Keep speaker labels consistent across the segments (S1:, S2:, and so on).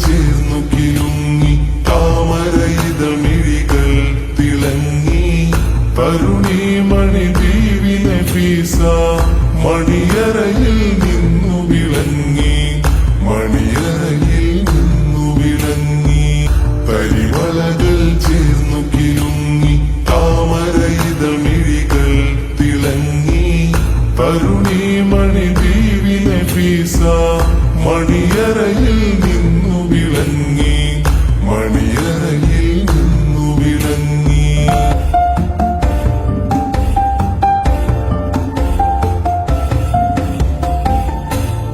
S1: ചേർന്നു കിലുങ്ങി താമരയിതമിഴികൾ തിളങ്ങി തരുണി മണി ബീവി നഫീസ മണിയറയിൽ നിന്നു വിളങ്ങി മണിയറയിൽ നിന്നു വിളങ്ങി പരിമലകൾ ചേർന്നു കിലുങ്ങി താമരയിതമിഴികൾ തിളങ്ങി തരുണി മണി ബീവി നഫീസ മണിയറയിൽ നിന്നു വിളങ്ങി മണിയറയിൽ നിന്നു വിളങ്ങി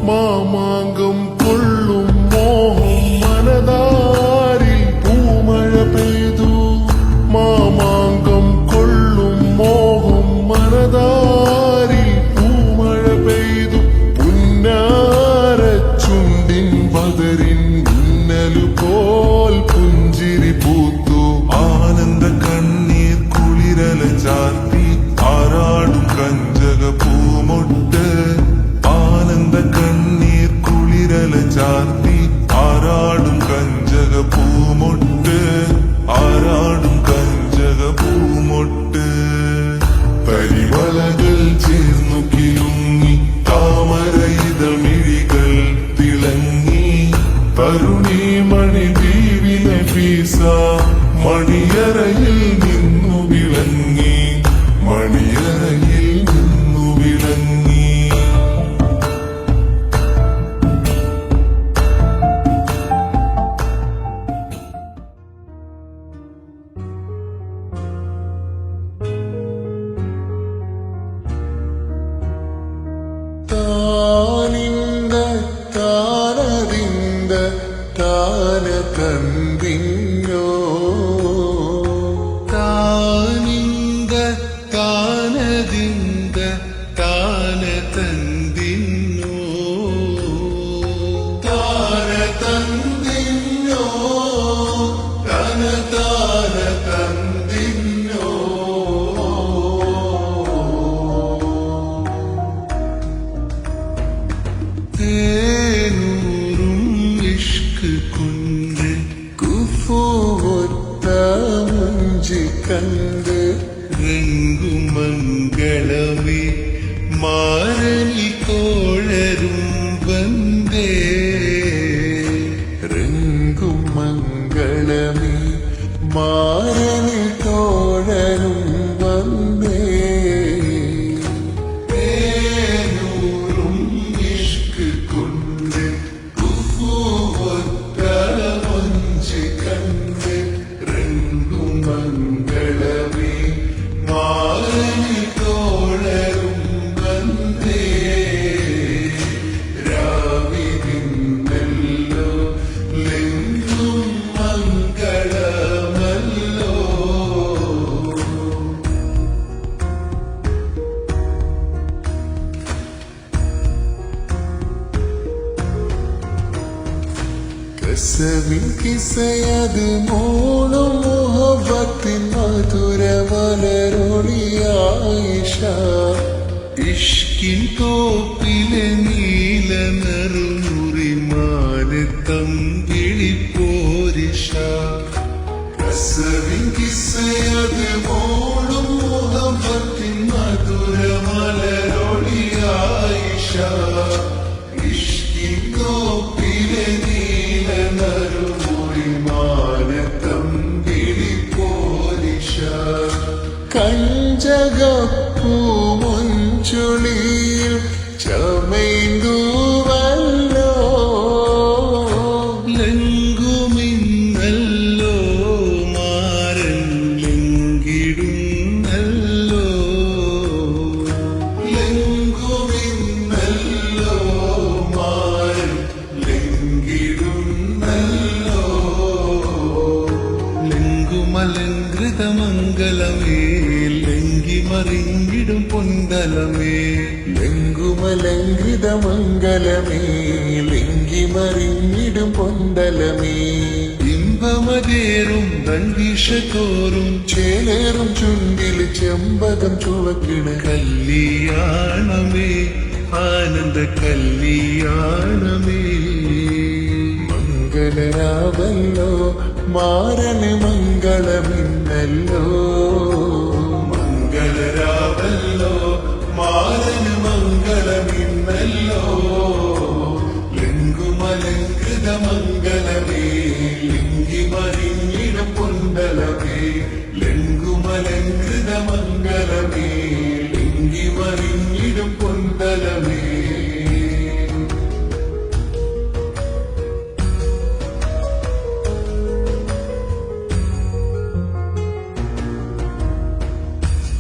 S1: മാമാങ്കം കൊള്ളും മോഹം മനതാരിൽ പൂമഴ പെയ്തു മാമാങ്കം കൊള്ളും മോഹം മനതാരിൽ പൂമഴ പെയ്തു പുന്നാരച്ചുണ്ടിൻ ബദരിൻ മിന്നലു പോൽ പുഞ്ചിരി പൂത്തു ആനന്ദ കണ്ണീർ കുളിരല ചാർത്തി ആറാടും കഞ്ചക പൂമൊട്ട് ആനന്ദ കണ്ണീർ കുളിരല ചാർത്തി ആറാടും കഞ്ചക പൂമൊട്ട് ആറാടും കഞ്ചക പൂമൊട്ട് പരിമലകൾ ചേർന്നു കിലുങ്ങി താമരയിതമിഴികൾ തിളങ്ങി തരുണി മണി ബീവി നഫീസ മണിയറയിൽ നിന്നു വിളങ്ങി മണിയറയിൽ നിന്നു വിളങ്ങി താനിന്ദ താനതിന്ദ താന തന്തിന്നോ താനിന്ദ താനതിന്ദ താന തന്തിന്നോ താന തന്തിന്നോ തന താന തന്തിന്നോ തേനൂറും ഇഷ്ക് കൊണ്ട് കുഫുവൊത്ത മുഞ്ചി കണ്ട് രംഗുമംഗളമേ മാരനി കോഴരും വന്ദേ രംഗുമംഗളമേ മാരനി കോഴരും വന്ദേ കസവിൻ കിസയത് മൂളും മുഹബത്തിൻ മധുര മലരൊളിയായിഷ ഇഷ്കിൻ തോപ്പിലെ നീല നറുമുറി മാനത്തമ്പിളി പോരിഷ കസവിൻ കിസയത് മൂളും മുഹബത്തിൻ മധുര മലരൊളിയായിഷ ഇഷ്കിൻ തോപ്പിലെ കഞ്ചകപ്പൂമൊഞ്ചുളിയിൽ ചമൈന്തുവല്ലോ ലങ്കുമിന്നല്ലോ മാരൻ ലങ്കിടുന്നല്ലോ ലങ്കുമിന്നല്ലോ മാരൻ ലങ്കിടുന്നല്ലോ ലങ്കുമലങ്കൃതമംഗലമേ ലങ്കിമറിഞ്ഞിടും പൊന്തലമേ ലങ്കുമലങ്കൃതമംഗലമേ ലങ്കിമറിഞ്ഞിടും പൊന്തലമേ ഇമ്പമതേറും ദണ്ഡിഷത്തോറും ചേലേറും ചുണ്ടിൽ ചെമ്പകം ചുവക്കിട കല്യാണമേ ആനന്ദ കല്യാണമേ മംഗള മംഗളരാവല്ലോ മാരന് മംഗളമിന്നല്ലോ മംഗളരാവല്ലോ മാരന് മംഗളമിന്നല്ലോ ലിംഗുമലങ്കൃത മംഗളമേ ലിംഗി മറിഞ്ഞിടും പൊന്തലമേ ലിംഗുമലങ്കൃത മംഗളമേ ലിംഗി മറിഞ്ഞിടും പൊന്തലമേ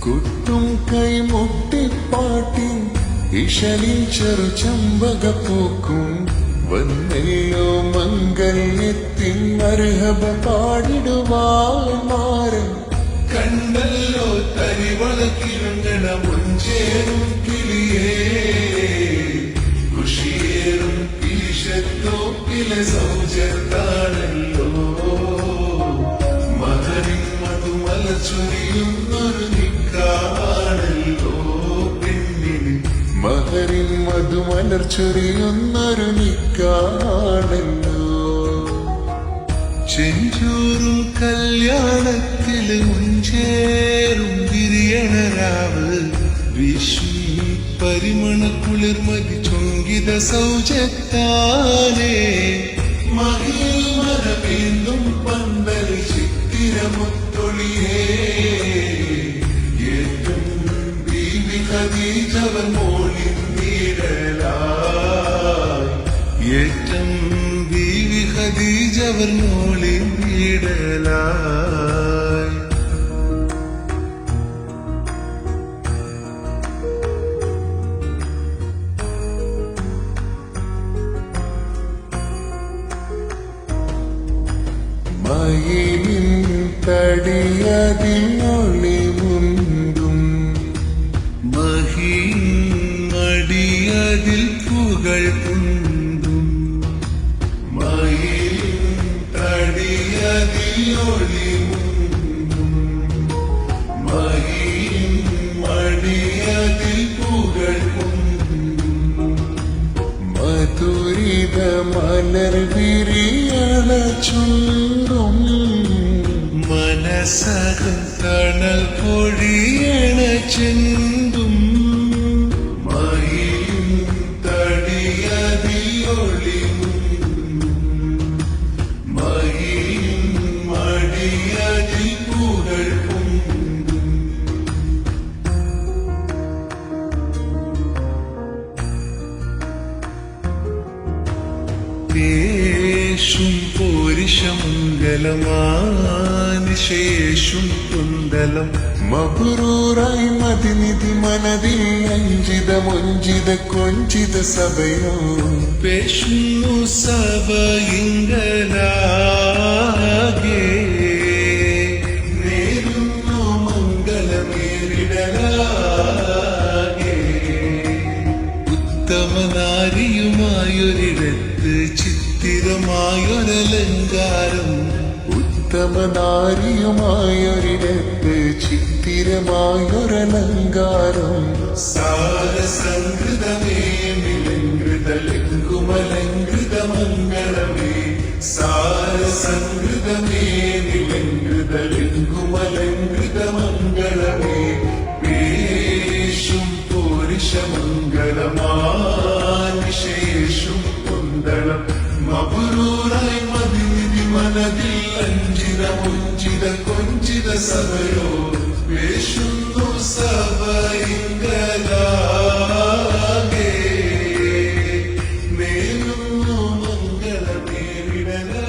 S1: കുട്ടും കൈമുട്ടിപ്പാട്ടി ഇശലിൽ ചെറു ചമ്പകപ്പൂക്കും വന്നല്ലോ മംഗല്യത്തിൻ മർഹബ പാടിടുവാൻ മാരൻ കണ്ടല്ലോ തരിവളക്കിരുങ്ങണ മുഞ്ചേറും കിളിയേ കുഷിയേറും ഈശത്തോപ്പിലെ സൗജത്താണല്ലോ മധുരിൻ മധുമല ചൊരിയുന്നൊരു നിക്കാണല്ലോ പെണ്ണിന് മഹരിൻ മധുമലർ ചൊരിയുന്നൊരു നിക്കാണല്ലോ ചെഞ്ചൂറും കല്യാണത്തില് മുഞ്ചേറും വിരിയണരാവ് വിഷ്ണു പരിമണ കുളിർമതി ചൊങ്കിത സൗജത്താനേ മഹിൽ മരവീന്തും പന്തൽ ചിത്തിരമുത്തൊളിയേ ഏറ്റും ബീവി ഖദീജവൻ മോളിൻ വീടലായി ഏറ്റം ബീവി ഖദീജവൻ മോളിൻ വീടലായി മയിലിൻ തടിയതിൽ ഒളിമുണ്ടും മഹിൻ മടിയതിൽ പുകൾ പുണ്ടും മയിലിൻ തടിയതിൽ ഒളിമുണ്ടും മഹിൻ മടിയതിൽ പുകൾ പുണ്ടും മധുരിത മലർ വിരിയണ ചുണ്ടും മനസ്സകം തണൽ പൊഴിയണ ചെന്തും മയിലും തടിയതിയൊളിമുണ്ടും മയിലും മടിയതിൽ പുകൾ പുണ്ടും േഷും പോരിഷമംഗലമാനിശേഷും കുന്തലം മബുറൂറായി മതിനിധി മനതിൽ അഞ്ചിത മുഞ്ചിത കൊഞ്ചിത സഭയോ പേഷുന്നു സഭയിങ്കലാകെ നേരുന്നു മംഗളമേറിടലാകെ ഉത്തമനാരിയുമായൊരിടത്ത് ചിത്തിരമായൊരലങ്കാരം ഉത്തമനാരിയുമായൊരിടത്ത് ചിത്തിരമായൊരലങ്കാരം സാരസംകൃതമേ നിലങ്കൃതലങ്കുമലങ്കൃത മംഗളമേ സാരസംകൃതമേ നിലങ്കൃതലങ്കുമലങ്കൃത മംഗളമേ പേഷും പോരിഷമംഗളമാനിശേഷും കുന്തളം മബുറൂറായി മതിനിധി മനതിൽ അഞ്ചിത മുഞ്ചിത കൊഞ്ചിത സഭയോ വേഷുന്നു സഭയിങ്കലാകെ മേലുന്നു മംഗളമേറിടലാകെ.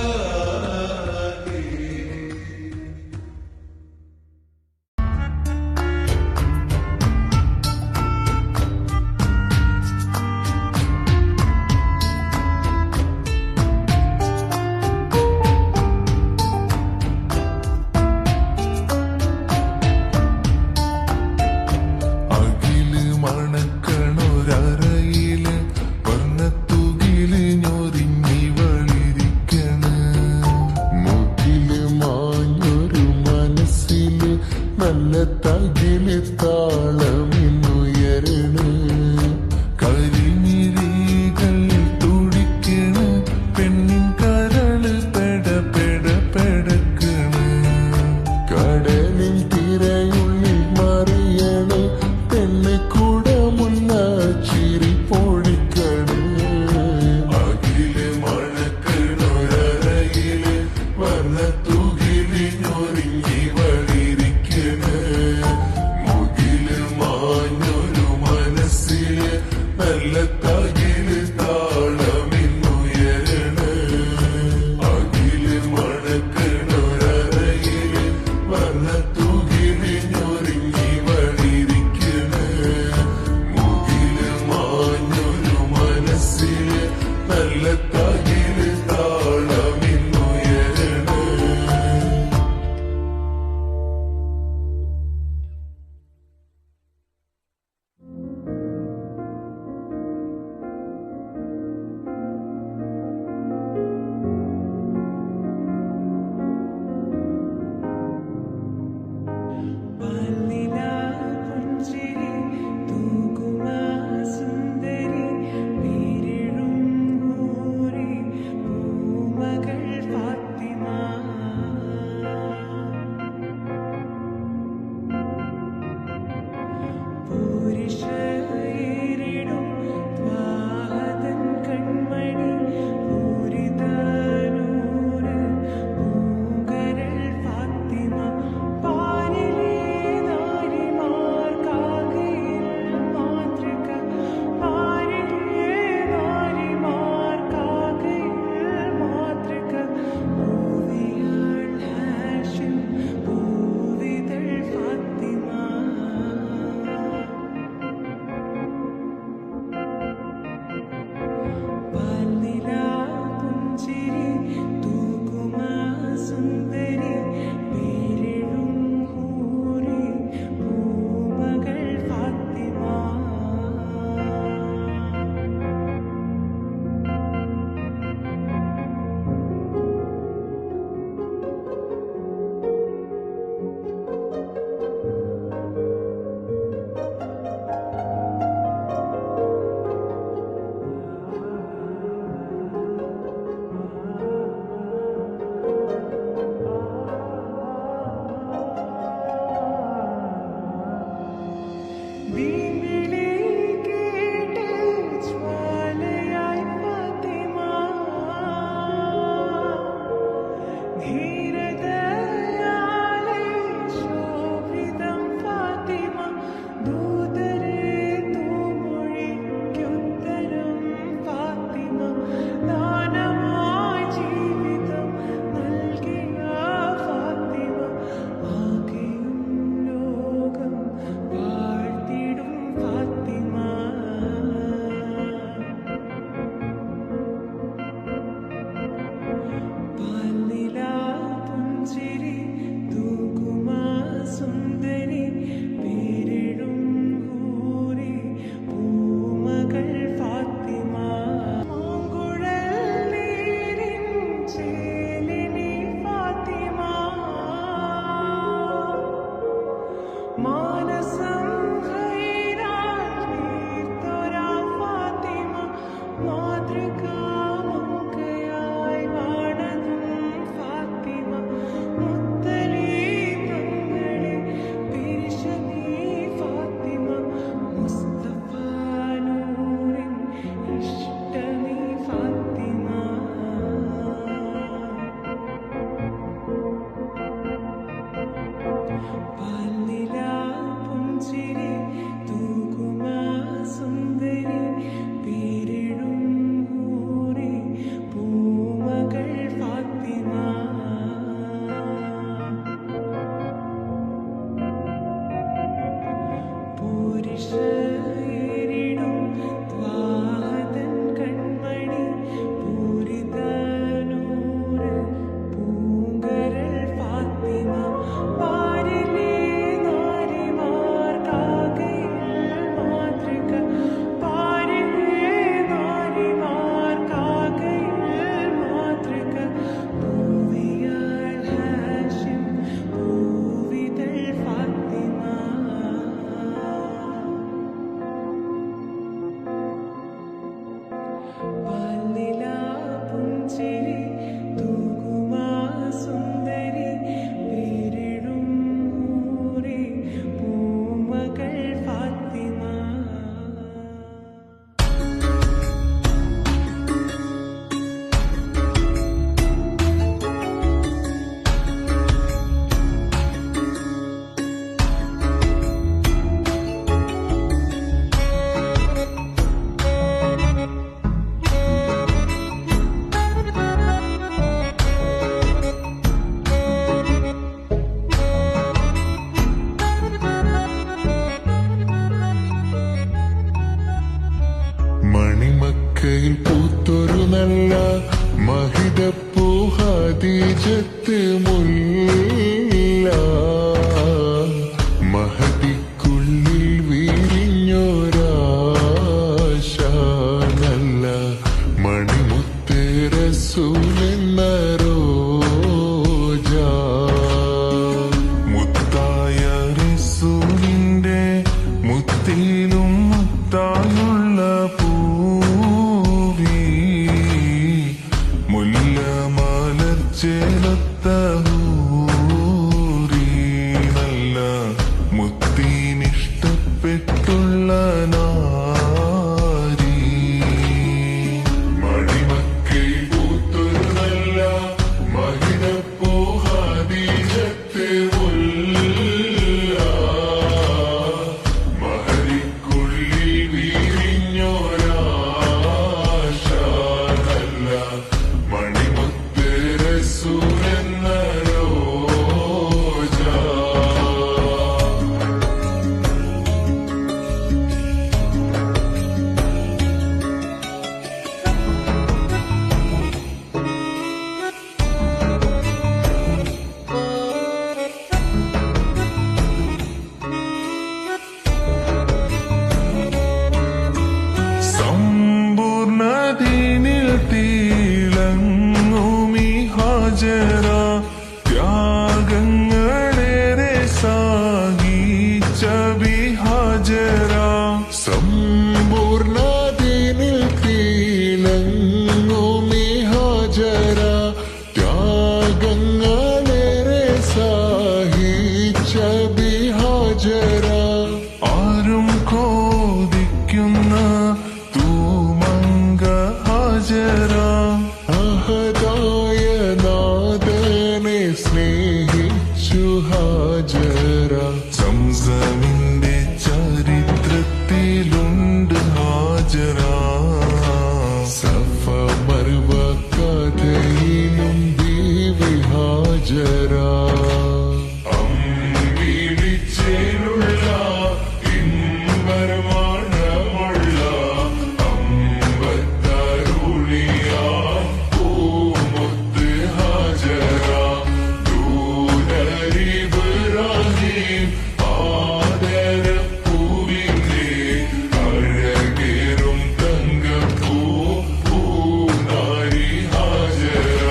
S1: മഹിതപ്പൂ ഹദീജത്ത് മുല്ല മഹദിക്കുള്ളിൽ വിരിഞ്ഞൊരാശ നല്ല മണിമുത്ത് റസൂലെന്ന റോജ
S2: മുത്തായ റസൂലിന്റെ മുത്തിലും മുത്താനുള്ള പൂവി മുല്ല മലർച്ചേലത്ത ഹൂറി നല്ല മുത്തിനിഷ്ടപ്പെട്ടുള്ള നാരി
S1: മണിമക്കൈ പൂത്തൊരു നല്ല മഹിതപ്പൂ ഹദീജത്ത് മുല്ല മഹദിക്കുള്ളിൽ വിരിഞ്ഞൊരാശ നല്ല മണിമുത്ത് റസൂലെന്ന റോജ
S2: സമ്പൂർണ്ണതീനിൽ തിളങ്ങുമി ഹാജറ ത്യാഗങ്ങളേറെ സാഹിച്ച ബിഹാജറ
S1: സമ്പൂർണ്ണതീനിൽ തിളങ്ങുമി ഹാജറ ത്യാഗങ്ങളേറെ സഹിച്ച ബിഹാജറ
S2: ആരും കോതിക്കുന്ന തൂമങ്ക ഹാജറ
S1: അഹദായ നാഥനെ സ്നേഹിച്ചു ഹാജറ
S2: സംസമിന്റെ ചരിത്രത്തിലുണ്ട് ഹാജറ
S1: സഫ മർവ കഥയിലും ബീവി ഹാജര അമ്പിളിച്ചേലുള്ള ഇമ്പരമാണമുള്ള അമ്പത്തരുളിയ പൂമുത്ത് ഹാജര ദൂതരിബ്രാഹിം ആദരപ്പൂവിന്റെ അഴകേറും തങ്കപ്പൂ പൂനാരി ഹാജര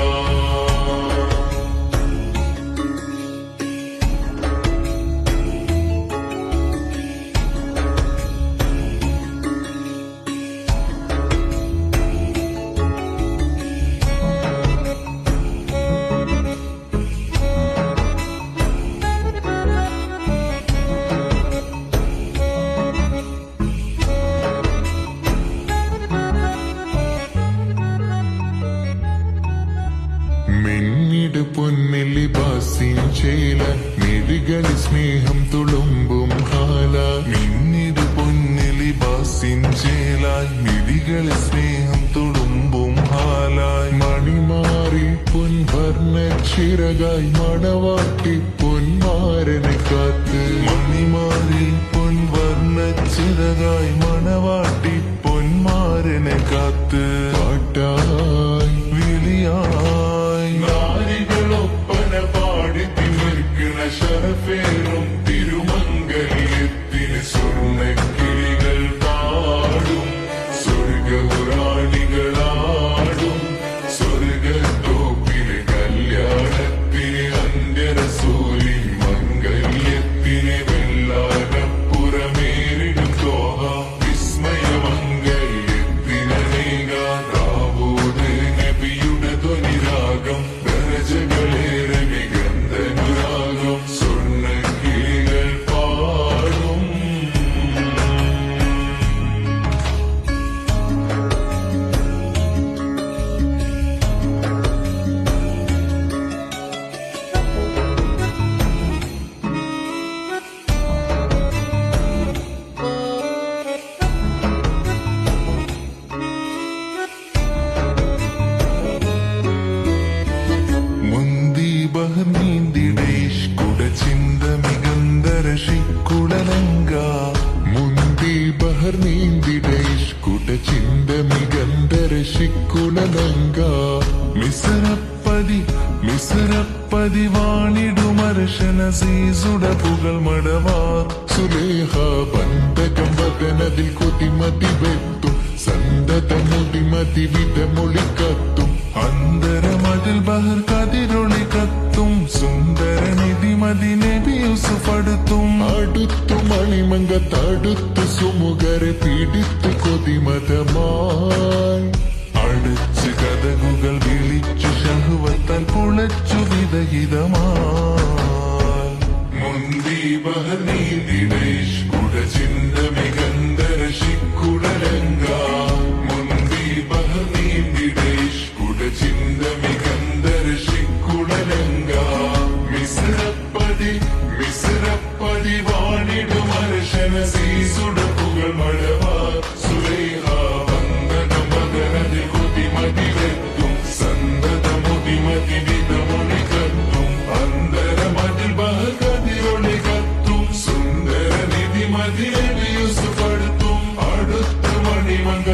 S1: മിന്നിട് പൊന്നിലി ബാസിൻ ചേല മിഴികളി സ്നേഹം തുളുമ്പും ഹാല
S2: മിന്നിട് പൊന്നിലി ബാസിൻ ചേലായി മിഴികളെ സ്നേഹം തുളുമ്പും ഹാലായി
S1: മണിമാറി പൊൻവർണ്ണ ചിറകായി മണവാട്ടി പൊന്മാരനെ കാത്ത്
S2: മണിമാറി പൊൻവർണ്ണ ചിറകായി മണവാട്ടി പൊന്മാരനെ കാത്ത്
S1: പാട്ടായി
S2: വിളിയായി
S1: നാരികളൊപ്പന പാടി തിമിർക്കണ ശരഫേറും തിരുമംഗല്യത്തിന് സ്വർണ്ണക്കിളികൾ പാടും സ്വർഗപുരാണികളാടും സ്വർഗത്തോപ്പിലെ കല്യാണത്തിന് അന്ത്യരസൂലി മംഗല്യത്തിന് വെള്ളാനപ്പുറമേറിടും തോഹ വിസ്മയമംഗല്യത്തിനേക
S2: മിസറപ്പതി വാണിടുമർശന സീസുട പുകൾ മടവാർ
S1: സുലേഹ ബന്ധകം വദനതിൽ കൊതിമതി വെത്തും സന്തത മുതിമതി വിധമൊളി കത്തും
S2: അന്തരമതിൽ ബഹർ കതിരൊളി കത്തും സുന്ദര നിധിമതി നബി യൂസുഫ്
S1: അടുത്തു മണിമങ്കത്തടുത്തു സുമുഖരെ പീഡിത്തു കൊതിമതമായി
S2: അടച്ച് കഥകുകൾ വിളിച്ചു ശഹുവത്താൽ പുളച്ചു വിദഹിതമായി
S1: മുന്തി ബഹർ നീന്തിടേഷ് കുട ചിന്ത മികന്ധര ശിക്കുടലങ്ക മുന്തി ബഹർ നീന്തിടേഷ് കുട ചിന്ത മികന്ധര ശിക്കുടലങ്ക മിസ്രപ്പതി വാണിടുമർശന സീസുട പുകൾ മഴവാർ സുലേഹ ബന്ധകം വദനതിൽ കൊതിമതി വെത്തും സന്തത മുതിമതി വിധമൊളി കത്തും അന്തരമതിൽ ബഹകതിരൊളി കത്തും സുന്ദര നിധിമതി യൂസുഫ് അടുത്തും അടുത്ത മണിമംഗ